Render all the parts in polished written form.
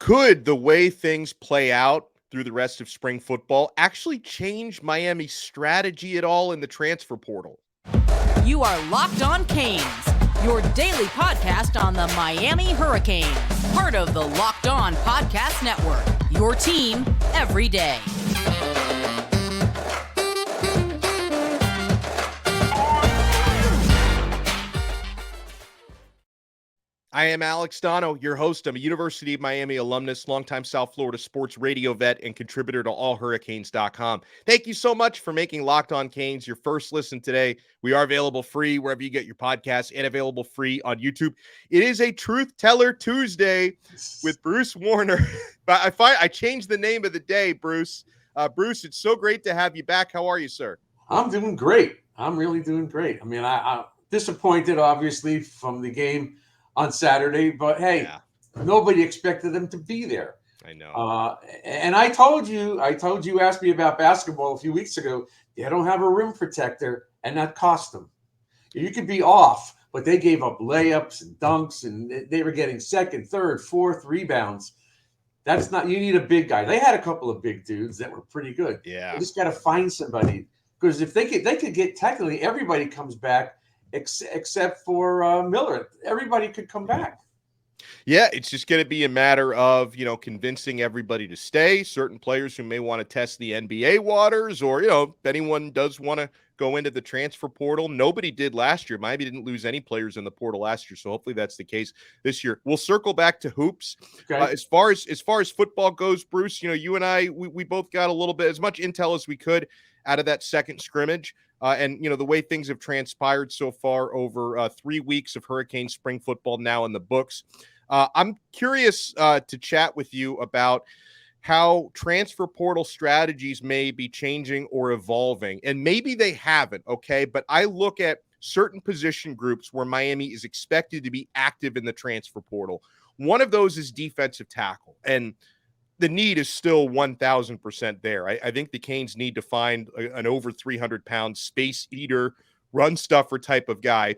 Could the way things play out through the rest of spring football actually change Miami's strategy at all in the transfer portal? You are Locked On Canes, your daily podcast on the Miami Hurricanes, part of the Locked On Podcast Network, your team every day. I am Alex Donno, your host. I'm a University of Miami alumnus, longtime South Florida sports radio vet, and contributor to allhurricanes.com. Thank you so much for making Locked On Canes your first listen today. We are available free wherever you get your podcasts and available free on YouTube. It is a Truth Teller Tuesday with Bruce Warner. I changed the name of the day, Bruce. Bruce, it's so great to have you back. How are you, sir? I'm doing great. I'm really doing great. I mean, I'm disappointed, obviously, from the game on Saturday, but hey, Nobody expected them to be there. I know. And I told you, asked me about basketball a few weeks ago. They don't have a rim protector, and that cost them. You could be off, but they gave up layups and dunks, and they were getting second, third, fourth rebounds. That's not. You need a big guy. They had a couple of big dudes that were pretty good. Yeah, they just got to find somebody, because if they could get technically everybody comes back. Except for Miller. Everybody could come back. Yeah, it's just going to be a matter of, convincing everybody to stay, certain players who may want to test the NBA waters, or, if anyone does want to go into the transfer portal. Nobody did last year. Miami didn't lose any players in the portal last year, so hopefully that's the case this year. We'll circle back to hoops. Okay. As far as football goes, Bruce, you and I, we both got a little bit, as much intel as we could out of that second scrimmage. And, the way things have transpired so far over 3 weeks of Hurricane spring football now in the books. I'm curious to chat with you about how transfer portal strategies may be changing or evolving. And maybe they haven't, okay? But I look at certain position groups where Miami is expected to be active in the transfer portal. One of those is defensive tackle. And the need is still 1,000% there. I think the Canes need to find an over 300-pound space eater, run stuffer type of guy,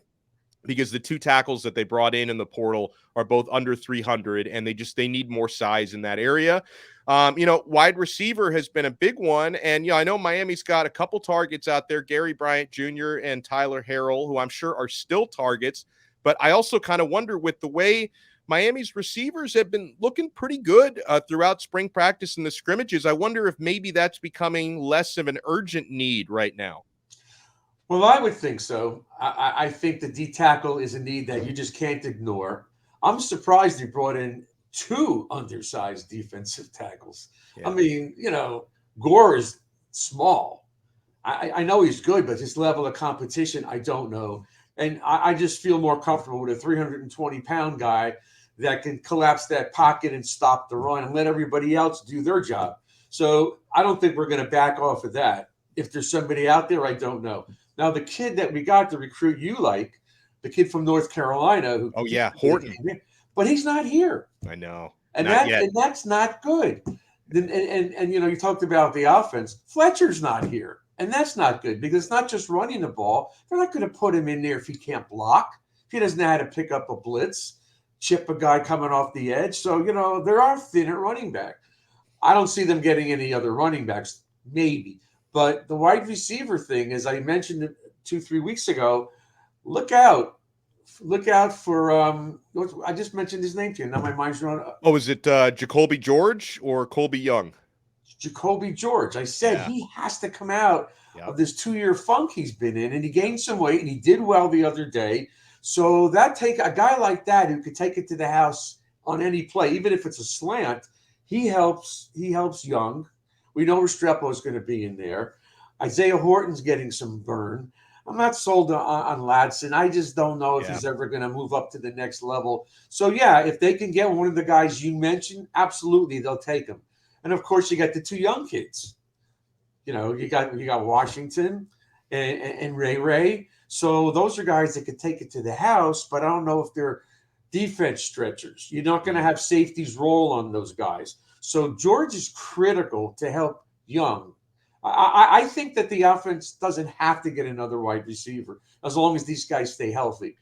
because the two tackles that they brought in the portal are both under 300, and they need more size in that area. Wide receiver has been a big one, and I know Miami's got a couple targets out there, Gary Bryant Jr. and Tyler Harrell, who I'm sure are still targets. But I also kind of wonder, with the way Miami's receivers have been looking pretty good throughout spring practice and the scrimmages, I wonder if maybe that's becoming less of an urgent need right now. Well, I would think so. I think the D tackle is a need that you just can't ignore. I'm surprised they brought in 2 undersized defensive tackles. Yeah. I mean, Gore is small. I know he's good, but his level of competition, I don't know. And I just feel more comfortable with a 320-pound guy that can collapse that pocket and stop the run and let everybody else do their job. So I don't think we're going to back off of that. If there's somebody out there, I don't know. Now, the kid that we got to recruit the kid from North Carolina. Horton. But he's not here. I know. And that's not good. And you talked about the offense. Fletcher's not here. And that's not good, because it's not just running the ball. They're not going to put him in there if he can't block, if he doesn't know how to pick up a blitz, chip a guy coming off the edge. So, there are thin at running back. I don't see them getting any other running backs, maybe. But the wide receiver thing, as I mentioned 2-3 weeks ago, look out. Look out for I just mentioned his name to you. Now my mind's running. Oh, is it Jacolby George or Colbie Young? Jacolby George. I said he has to come out of this 2-year funk he's been in, and he gained some weight, and he did well the other day. So take a guy like that who could take it to the house on any play, even if it's a slant. He helps Young. We know Restrepo is going to be in there. Isaiah Horton's getting some burn. I'm not sold on Ladson. I just don't know if he's ever going to move up to the next level. So, if they can get one of the guys you mentioned, absolutely, they'll take him. And, of course, you got the 2 young kids. You got Washington and Ray. So those are guys that could take it to the house, but I don't know if they're defense stretchers. You're not going to have safeties roll on those guys. So George is critical to help Young. I think that the offense doesn't have to get another wide receiver as long as these guys stay healthy,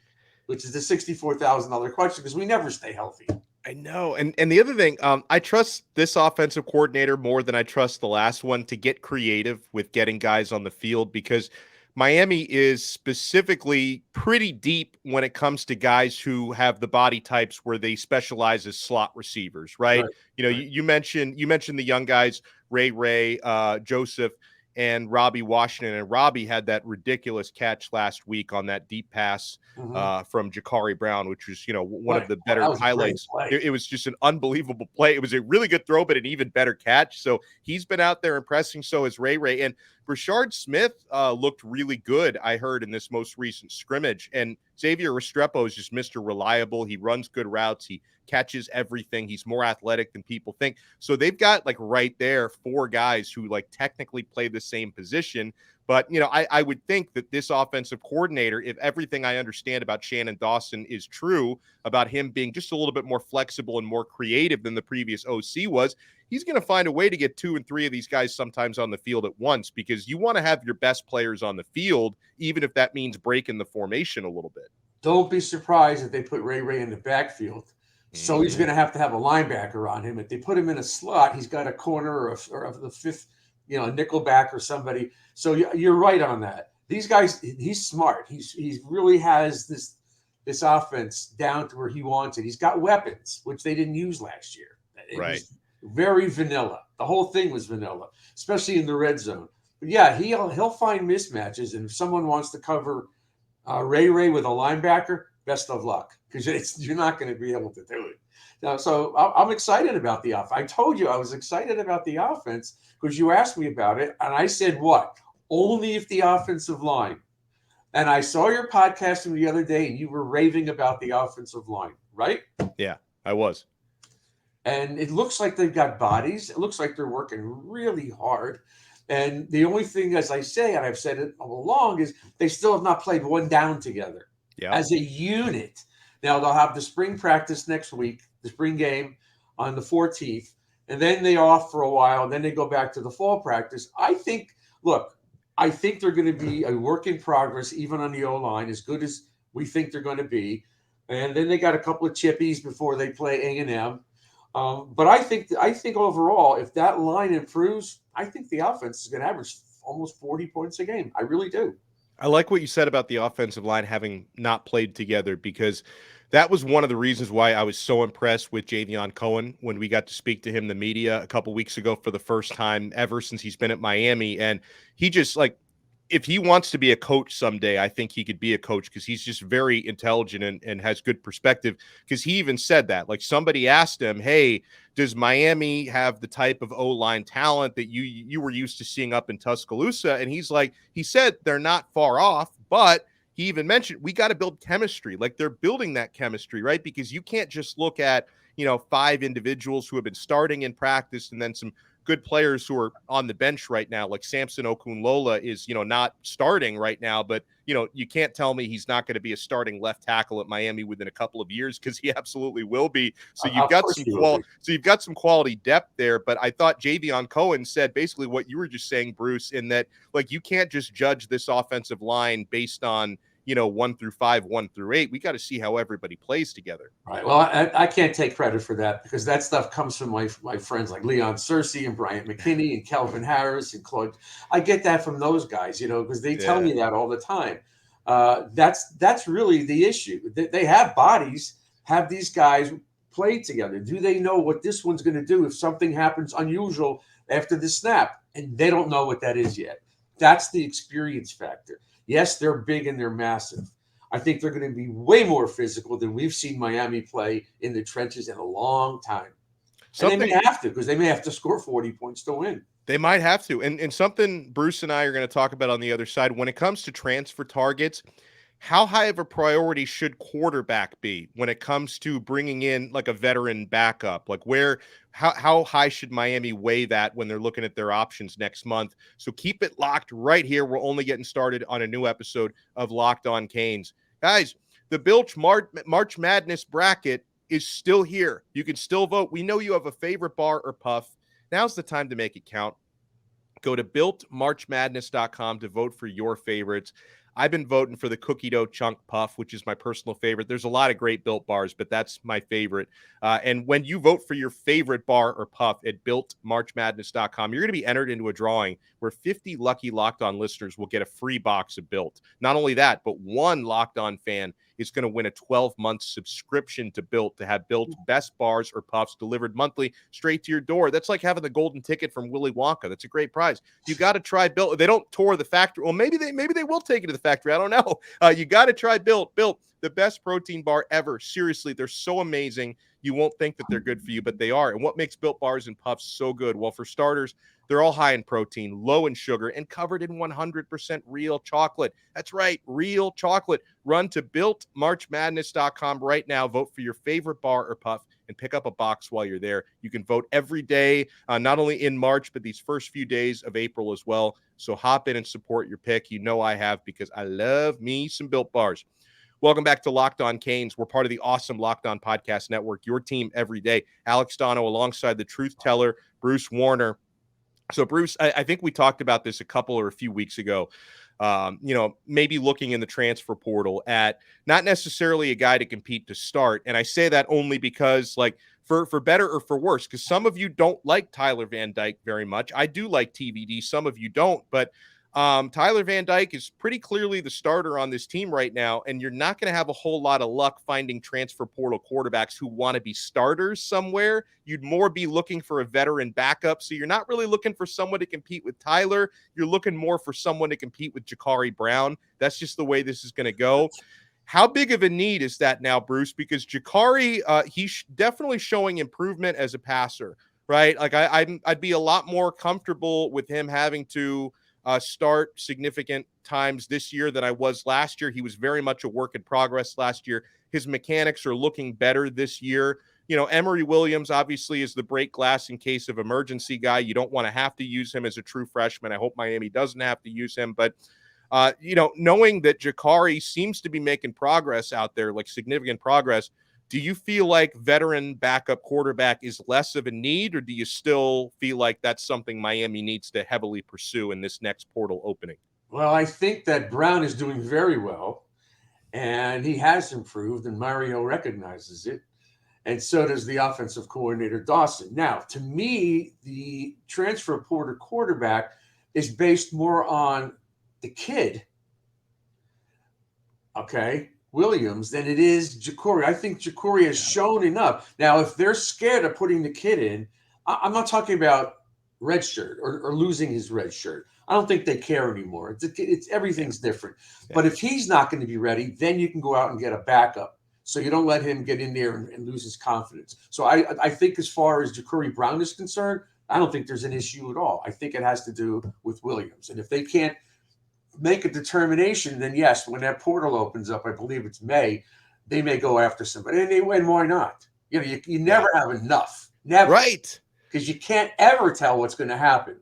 which is the $64,000 question, because we never stay healthy. I know. And the other thing, I trust this offensive coordinator more than I trust the last one to get creative with getting guys on the field, because Miami is specifically pretty deep when it comes to guys who have the body types where they specialize as slot receivers, right? Right. You know, Right. you mentioned the young guys, Ray, Joseph, and Robbie Washington. And Robbie had that ridiculous catch last week on that deep pass Mhm. from Jacari Brown, which was, one Right. of the Oh, that better was a great highlights. play. It was just an unbelievable play. It was a really good throw, but an even better catch. So he's been out there impressing. So is Ray. And Rashard Smith looked really good, I heard, in this most recent scrimmage. And Xavier Restrepo is just Mr. Reliable. He runs good routes. He catches everything. He's more athletic than people think. So they've got like right there 4 guys who like technically play the same position. But, I would think that this offensive coordinator, if everything I understand about Shannon Dawson is true, about him being just a little bit more flexible and more creative than the previous OC was, he's going to find a way to get 2 and 3 of these guys sometimes on the field at once, because you want to have your best players on the field, even if that means breaking the formation a little bit. Don't be surprised if they put Ray in the backfield. So he's going to have a linebacker on him. If they put him in a slot, he's got a corner or the fifth, a nickel back or somebody. So you're right on that. These guys, he's smart. He really has this offense down to where he wants it. He's got weapons, which they didn't use last year. It was very vanilla. The whole thing was vanilla, especially in the red zone. But yeah, he'll find mismatches, and if someone wants to cover Ray with a linebacker, best of luck, because you're not going to be able to do it. Now, so I'm excited about the offense. I told you I was excited about the offense because you asked me about it, and I said what? Only if the offensive line. And I saw your podcasting the other day, and you were raving about the offensive line, right? Yeah, I was. And it looks like they've got bodies. It looks like they're working really hard. And the only thing, as I say, and I've said it all along, is they still have not played one down together as a unit. Now, they'll have the spring practice next week, the spring game on the 14th, and then they off for a while, and then they go back to the fall practice. I think they're going to be a work in progress, even on the O-line, as good as we think they're going to be. And then they got a couple of chippies before they play A&M. But I think overall, if that line improves, I think the offense is going to average almost 40 points a game. I really do. I like what you said about the offensive line having not played together, because that was one of the reasons why I was so impressed with Javion Cohen when we got to speak to him in the media a couple weeks ago for the first time ever since he's been at Miami. And he just, like, if he wants to be a coach someday, I think he could be a coach, because he's just very intelligent and has good perspective. Because he even said that, like, somebody asked him, hey, does Miami have the type of O-line talent that you were used to seeing up in Tuscaloosa? And he said they're not far off, but he even mentioned we got to build chemistry. Like, they're building that chemistry, right? Because you can't just look at, 5 individuals who have been starting in practice and then some good players who are on the bench right now, like Samson Okunlola is, not starting right now, but, you can't tell me he's not going to be a starting left tackle at Miami within a couple of years, because he absolutely will be. So you've got some quality depth there. But I thought Javion Cohen said basically what you were just saying, Bruce, in that, like, you can't just judge this offensive line based on, 1 through 5, 1 through 8. We got to see how everybody plays together. Right. Well, I can't take credit for that, because that stuff comes from my friends like Leon Searcy and Bryant McKinney and Kelvin Harris and Claude. I get that from those guys, because they tell me that all the time. That's really the issue. They have bodies. Have these guys played together? Do they know what this one's going to do if something happens unusual after the snap? And they don't know what that is yet. That's the experience factor. Yes, they're big and they're massive. I think they're going to be way more physical than we've seen Miami play in the trenches in a long time. And they may have to, because they may have to score 40 points to win. They might have to. And something Bruce and I are going to talk about on the other side, when it comes to transfer targets, how high of a priority should quarterback be when it comes to bringing in like a veteran backup? Like, how high should Miami weigh that when they're looking at their options next month? So keep it locked right here. We're only getting started on a new episode of Locked On Canes. Guys, the Bilch March Madness bracket is still here. You can still vote. We know you have a favorite bar or puff. Now's the time to make it count. Go to builtmarchmadness.com to vote for your favorites. I've been voting for the cookie dough chunk puff, which is my personal favorite. There's a lot of great Built bars, but that's my favorite. And when you vote for your favorite bar or puff at builtmarchmadness.com, you're going to be entered into a drawing where 50 lucky Locked On listeners will get a free box of Built. Not only that, but one Locked On fan is going to win a 12-month subscription to Built to have Built best bars or puffs delivered monthly straight to your door. That's like having the golden ticket from Willy Wonka. That's a great prize. You got to try Built. They don't tour the factory. Well, maybe they will take you to the factory. I don't know. You got to try Built. Built, the best protein bar ever. Seriously, they're so amazing. You won't think that they're good for you, but they are. And what makes Built bars and puffs so good? Well, for starters, they're all high in protein, low in sugar, and covered in 100% real chocolate. That's right, real chocolate. Run to builtmarchmadness.com right now. Vote for your favorite bar or puff and pick up a box while you're there. You can vote every day, not only in March, but these first few days of April as well. So hop in and support your pick. You know I have, because I love me some Built bars. Welcome back to Locked On Canes. We're part of the awesome Locked On Podcast Network, your team every day. Alex Donno alongside the truth teller, Bruce Warner. So, Bruce, I think we talked about this a few weeks ago, maybe looking in the transfer portal at not necessarily a guy to compete to start. And I say that only because, like, for better or for worse, because some of you don't like Tyler Van Dyke very much. I do like TVD. Some of you don't. But Tyler Van Dyke is pretty clearly the starter on this team right now, and you're not going to have a whole lot of luck finding transfer portal quarterbacks who want to be starters somewhere. You'd more be looking for a veteran backup, so you're not really looking for someone to compete with Tyler. You're looking more for someone to compete with Jacari Brown. That's just the way this is going to go. How big of a need is that now, Bruce? Because Jacari, he's definitely showing improvement as a passer, right? Like I'd be a lot more comfortable with him having to start significant times this year than I was last year. He was very much a work in progress last year. His mechanics are looking better this year. Emory Williams obviously is the break glass in case of emergency guy. You don't want to have to use him as a true freshman. I hope Miami doesn't have to use him, but knowing that Jacari seems to be making progress out there, like significant progress, do you feel like veteran backup quarterback is less of a need, or do you still feel like that's something Miami needs to heavily pursue in this next portal opening? Well, I think that Brown is doing very well, and he has improved, and Mario recognizes it, and so does the offensive coordinator, Dawson. Now, to me, the transfer portal quarterback is based more on the kid, okay, Williams, than it is Jacori. I think Jacori has shown enough. Now, if they're scared of putting the kid in, I'm not talking about red shirt or losing his red shirt. I don't think they care anymore. It's everything's different. Yeah. But if he's not going to be ready, then you can go out and get a backup. So you don't let him get in there and lose his confidence. So I think as far as Jacori Brown is concerned, I don't think there's an issue at all. I think it has to do with Williams. And if they can't make a determination, then yes, when that portal opens up, I believe it's May, they may go after somebody. And why not? You never have enough. Never. Right. Because you can't ever tell what's going to happen.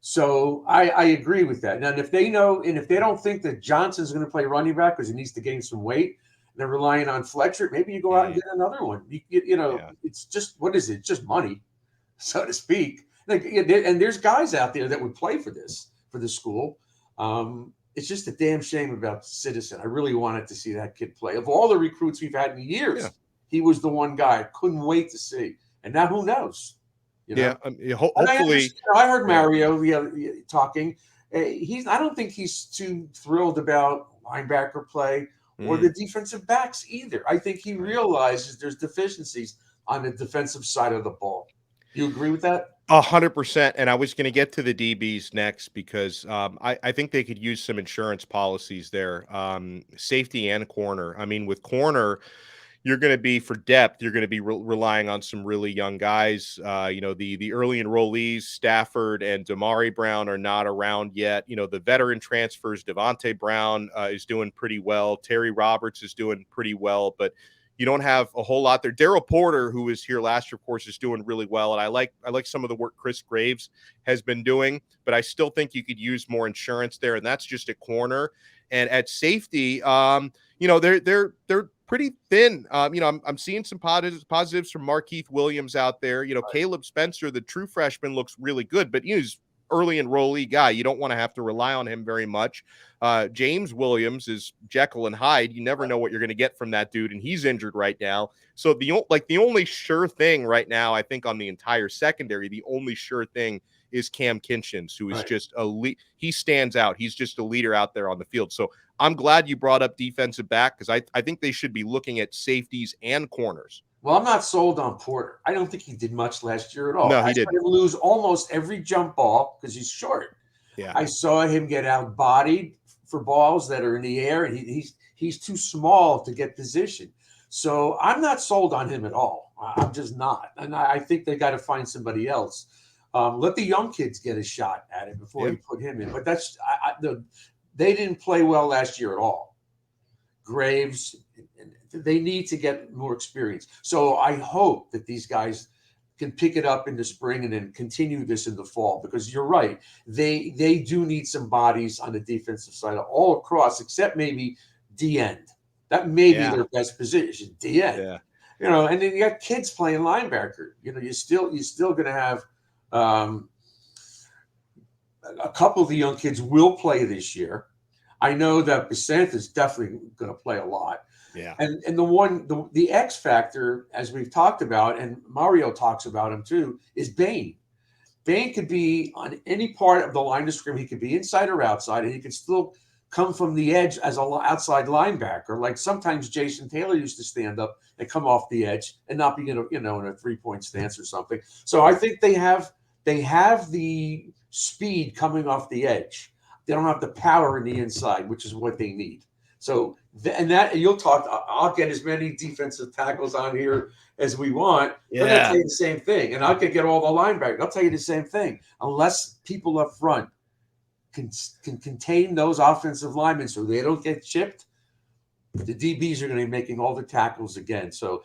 So I agree with that. Now, if they know, and if they don't think that Johnson's going to play running back because he needs to gain some weight, they're relying on Fletcher, maybe you go out and get another one. It's just, what is it? Just money, so to speak. And there's guys out there that would play for this school. It's just a damn shame about Citizen. I really wanted to see that kid play. Of all the recruits we've had in years, he was the one guy I couldn't wait to see. And now who knows? Hopefully. I heard Mario talking. I don't think he's too thrilled about linebacker play or the defensive backs either. I think he realizes there's deficiencies on the defensive side of the ball. You agree with that? 100%. And I was going to get to the DBs next because I think they could use some insurance policies there, safety and corner. I mean, with corner, you're going to be, for depth, you're going to be relying on some really young guys. The early enrollees, Stafford and Damari Brown, are not around yet. The veteran transfers, Devontae Brown is doing pretty well. Terry Roberts is doing pretty well, but you don't have a whole lot there. Daryl Porter, who was here last year, of course, is doing really well. And I like some of the work Chris Graves has been doing, but I still think you could use more insurance there. And that's just a corner. And at safety, they're pretty thin. I'm seeing some positives from Markeith Williams out there. Caleb Spencer, the true freshman, looks really good, but he's early enrollee guy. You don't want to have to rely on him very much. James Williams is Jekyll and Hyde. You never know what you're going to get from that dude, and he's injured right now. So the only sure thing right now, I think, on the entire secondary, the only sure thing is Cam Kinchins, who is just he stands out. He's just a leader out there on the field. So I'm glad you brought up defensive back, because I think they should be looking at safeties and corners. Well, I'm not sold on Porter. I don't think he did much last year at all. No, he didn't. I saw him lose almost every jump ball because he's short. Yeah, I saw him get out-bodied for balls that are in the air, and he's too small to get position. So I'm not sold on him at all. I'm just not. And I think they got to find somebody else. Let the young kids get a shot at it before you put him in. But they didn't play well last year at all. Graves, they need to get more experience. So I hope that these guys can pick it up in the spring and then continue this in the fall, because you're right. They do need some bodies on the defensive side all across, except maybe D-end. That may be their best position, D-end. Yeah. And then you got kids playing linebacker. You're still going to have a couple of the young kids will play this year. I know that Besant is definitely going to play a lot. Yeah. And the X factor, as we've talked about, and Mario talks about him too, is Bain. Bain could be on any part of the line of scrimmage. He could be inside or outside, and he could still come from the edge as an outside linebacker. Like sometimes Jason Taylor used to stand up and come off the edge and not be in a 3-point stance or something. So I think they have the speed coming off the edge. They don't have the power in the inside, which is what they need. So, you'll talk. I'll get as many defensive tackles on here as we want. Yeah. They're going to tell you the same thing, and I could get all the linebackers. They'll tell you the same thing. Unless people up front can contain those offensive linemen so they don't get chipped, the DBs are going to be making all the tackles again. So,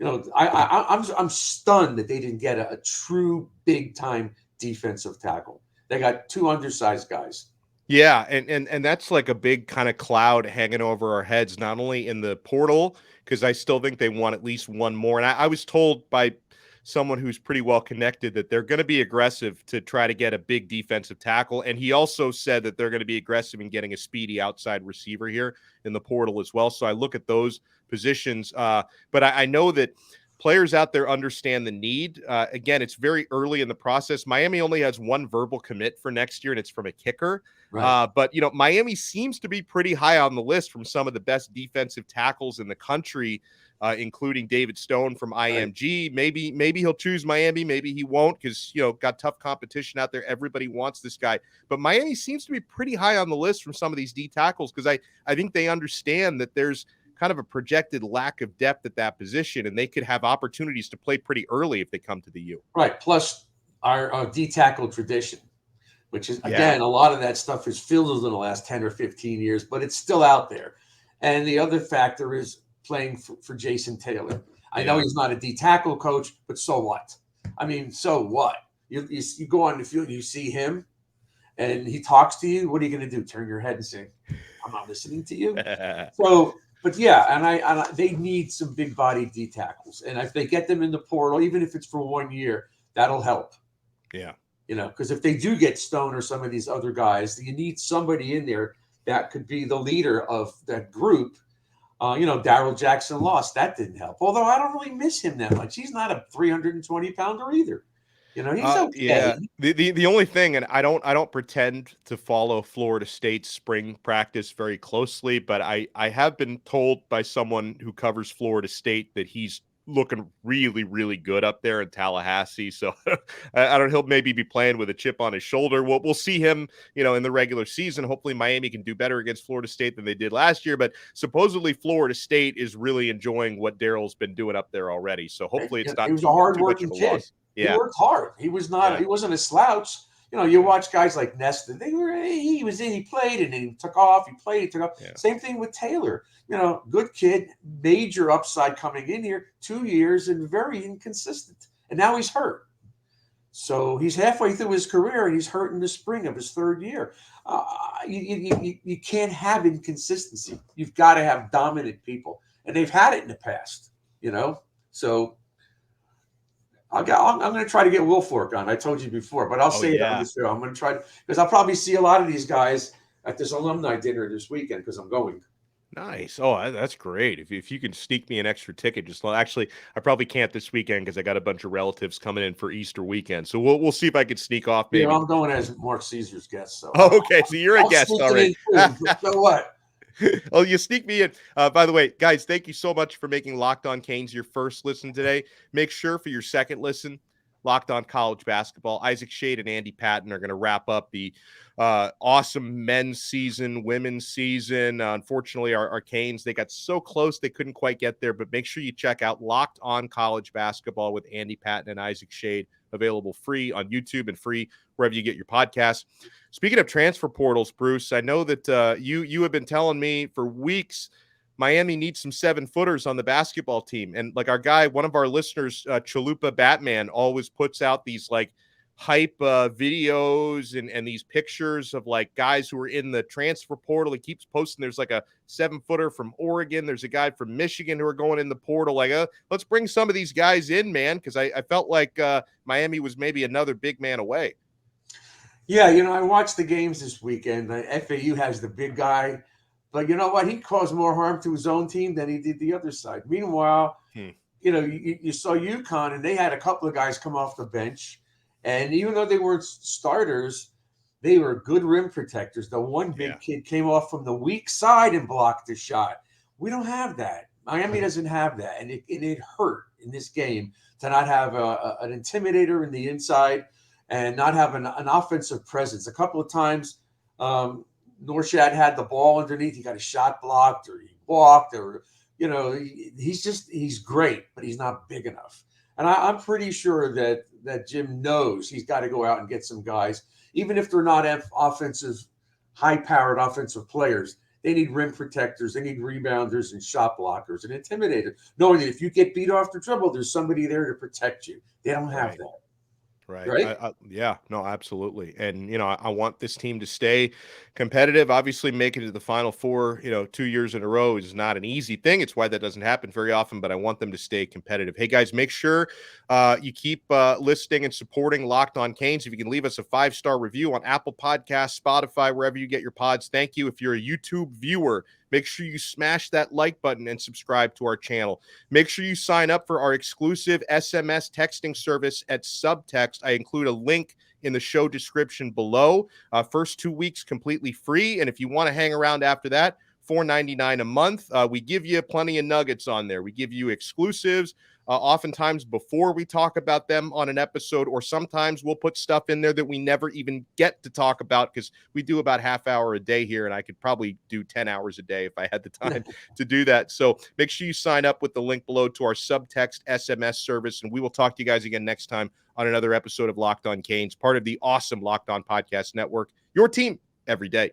I'm stunned that they didn't get a true big time defensive tackle. They got 2 undersized guys. Yeah, and that's like a big kind of cloud hanging over our heads, not only in the portal, because I still think they want at least one more. And I was told by someone who's pretty well connected that they're going to be aggressive to try to get a big defensive tackle. And he also said that they're going to be aggressive in getting a speedy outside receiver here in the portal as well. So I look at those positions. But I know that players out there understand the need. Again, it's very early in the process. Miami only has one verbal commit for next year, and it's from a kicker. Right. But, Miami seems to be pretty high on the list from some of the best defensive tackles in the country, including David Stone from IMG. Right. Maybe he'll choose Miami. Maybe he won't because, got tough competition out there. Everybody wants this guy. But Miami seems to be pretty high on the list from some of these D tackles because I think they understand that there's kind of a projected lack of depth at that position, and they could have opportunities to play pretty early if they come to the U. Right. Plus our D tackle tradition, which is, again, a lot of that stuff is filled in the last 10 or 15 years, but it's still out there. And the other factor is playing for Jason Taylor. I know he's not a D tackle coach, but so what? I mean, so what? You go on the field, you see him, and he talks to you. What are you going to do? Turn your head and say, I'm not listening to you? But and they need some big body D tackles. And if they get them in the portal, even if it's for 1 year, that'll help. Yeah. Because if they do get Stone or some of these other guys, you need somebody in there that could be the leader of that group. Darrell Jackson lost. That didn't help. Although I don't really miss him that much. He's not a 320-pounder either. He's okay. Yeah. The only thing, and I don't pretend to follow Florida State's spring practice very closely, but I have been told by someone who covers Florida State that he's looking really, really good up there in Tallahassee. So I don't know, he'll maybe be playing with a chip on his shoulder. We'll see him, in the regular season. Hopefully Miami can do better against Florida State than they did last year. But supposedly Florida State is really enjoying what Darrell's been doing up there already. So hopefully it's not. He was a hardworking kid. Yeah. He worked hard. He was not. He wasn't a slouch. You watch guys like Neston. He was in. He played and then he took off. He played. He took off. Yeah. Same thing with Taylor. Good kid, major upside coming in here. 2 years and very inconsistent. And now he's hurt. So he's halfway through his career and he's hurt in the spring of his 3rd year. You can't have inconsistency. You've got to have dominant people, and they've had it in the past. So. I'm going to try to get Wilfork on. I told you before, but I'll say it on the show. I'm going to try because I'll probably see a lot of these guys at this alumni dinner this weekend because I'm going. Nice. Oh, that's great. If you can sneak me an extra ticket, actually, I probably can't this weekend because I got a bunch of relatives coming in for Easter weekend. So we'll see if I can sneak off. Maybe. Yeah, I'm going as Mark Caesar's guest. So. Oh, okay. So you're a guest already. So what? Oh, you sneak me in. By the way, guys, thank you so much for making Locked On Canes your first listen today. Make sure for your second listen, Locked On College Basketball. Isaac Shade and Andy Patton are going to wrap up the awesome men's season, women's season. Unfortunately, our Canes, they got so close they couldn't quite get there. But make sure you check out Locked On College Basketball with Andy Patton and Isaac Shade, available free on YouTube and free wherever you get your podcasts. Speaking of transfer portals, Bruce, I know that you have been telling me for weeks Miami needs some 7-footers on the basketball team. And like our guy, one of our listeners, Chalupa Batman, always puts out these like hype videos and these pictures of like guys who are in the transfer portal. He keeps posting there's like a 7-footer from Oregon. There's a guy from Michigan who are going in the portal. Like, let's bring some of these guys in, man, because I felt like Miami was maybe another big man away. Yeah, I watched the games this weekend. FAU has the big guy, but you know what? He caused more harm to his own team than he did the other side. Meanwhile, you saw UConn, and they had a couple of guys come off the bench, and even though they weren't starters, they were good rim protectors. The one big kid came off from the weak side and blocked the shot. We don't have that. Miami doesn't have that, and it hurt in this game to not have an intimidator in the inside and not have an offensive presence. A couple of times, Norshad had the ball underneath. He got a shot blocked, or he walked, or he's great, but he's not big enough. And I'm pretty sure that Jim knows he's got to go out and get some guys, even if they're not high-powered offensive players. They need rim protectors, they need rebounders and shot blockers and intimidators, knowing that if you get beat off the dribble, there's somebody there to protect you. They don't have that. Right. Yeah, no, absolutely. And, I want this team to stay competitive. Obviously, making it to the Final Four, 2 years in a row is not an easy thing. It's why that doesn't happen very often, but I want them to stay competitive. Hey, guys, make sure you keep listening and supporting Locked On Canes. If you can leave us a 5-star review on Apple Podcasts, Spotify, wherever you get your pods. Thank you. If you're a YouTube viewer, make sure you smash that like button and subscribe to our channel. Make sure you sign up for our exclusive SMS texting service at Subtext. I include a link in the show description below. First 2 weeks completely free. And if you want to hang around after that, $4.99 a month. We give you plenty of nuggets on there. We give you exclusives. Oftentimes before we talk about them on an episode, or sometimes we'll put stuff in there that we never even get to talk about because we do about half hour a day here, and I could probably do 10 hours a day if I had the time to do that. So make sure you sign up with the link below to our Subtext SMS service, and we will talk to you guys again next time on another episode of Locked On Canes, part of the awesome Locked On Podcast Network, your team every day.